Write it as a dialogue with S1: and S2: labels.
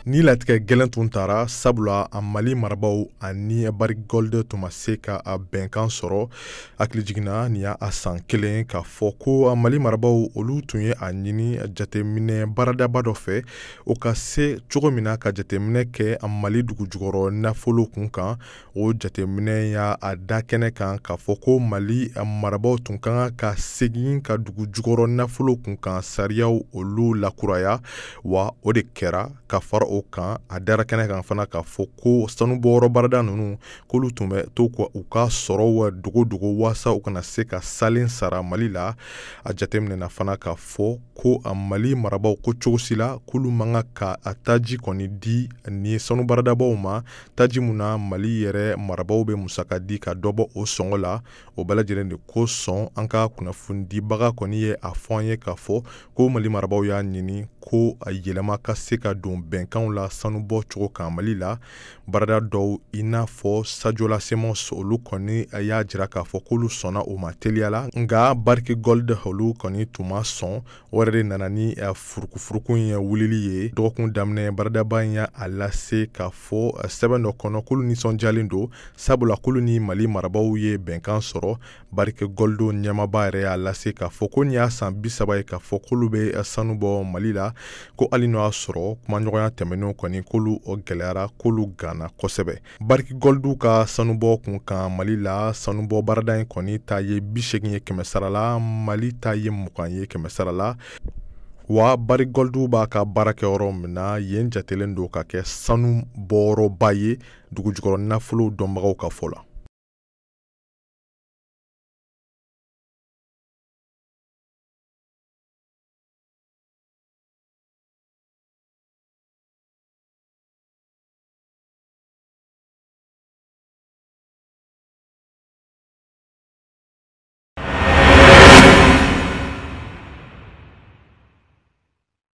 S1: Ni latigɛ gɛlɛn tun taara sabula a Mali marabaw ani Barrick Gold tun ma se ka bɛnkan sɔrɔ. Hakili jiginna nin y'a san kelen k'a fɔ ko Mali marabaw olu tun ye a ɲini jateminɛ baradaba dɔ fɛ o ka se cogo min na ka jateminɛ kɛ a Mali dugujukɔrɔ nafolo kun kan. O jateminɛ y'a da kɛnɛ kan k'a fɔ ko Mali marabaw tun kan ka segin ka dugujukɔrɔ nafolo kun kan sariyaw olu lakuraya, wa o de kɛra ka fara o kan. A dara kɛnɛ kan fana k'a fɔ ko sanubɔyɔrɔ barada ninnu k'olu tun bɛ to u ka sɔrɔ dogo waasa u kana se ka salen sara Mali la. A jateminɛna fana k'a fɔ ko a Mali marabaw ko cogosi la k'olu man ka a taji kɔni di ni sanu baradabaw ma, taji mun na Mali yɛrɛ marabaw bɛ musaka di ka dɔ bɔ o sɔngɔ la. O bɛɛ lajɛlen de ko sɔn an ka kunnafonidibaga kɔni ye a fɔ an ye k'a fɔ ko Mali marabaw y'a ɲini ko a yɛlɛma ka se ka don bɛnkanw la sanubɔ cogo kan Mali la. Barada dɔw i n'a fɔ Sadiola Semos olu kɔni y'a jira k'a fɔ k'olu sɔnna o ma teliya la, nka Barrick Gold olu kɔni tun ma sɔn. O yɛrɛ de nana ni furukufuruku in wulili ye. Dɔgɔkun daminɛ baradaba in y'a lase k'a fɔ sɛbɛn dɔ kɔnɔ k'olu nisɔndiyalen don sabula k'olu ni Mali marabaw ye bɛnkan sɔrɔ. Barrick Gold ɲɛmaaba yɛrɛ y'a lase k'a fɔ ko nin y'a san 30 ye k'a fɔ k'olu bɛ sanu bɔ Mali la, ko hali n'o y'a sɔrɔ kumaɲɔgɔnya tɛmɛnenw kɔni k'olu gɛlɛyara, k'olu ganna kosɛbɛ. Barrick Gold ka sanubɔ kun kan Mali la, sanubɔ barada in kɔni ta ye 80 ye 100 sara la, Mali ta ye 20 ye 100 sara la. Wa Barrick Gold b'a ka baara kɛ yɔrɔ min na yen jatelen don ka kɛ sanu bɔyɔrɔba ye dugujukɔrɔ nafolo dɔnbagaw ka fɔ la.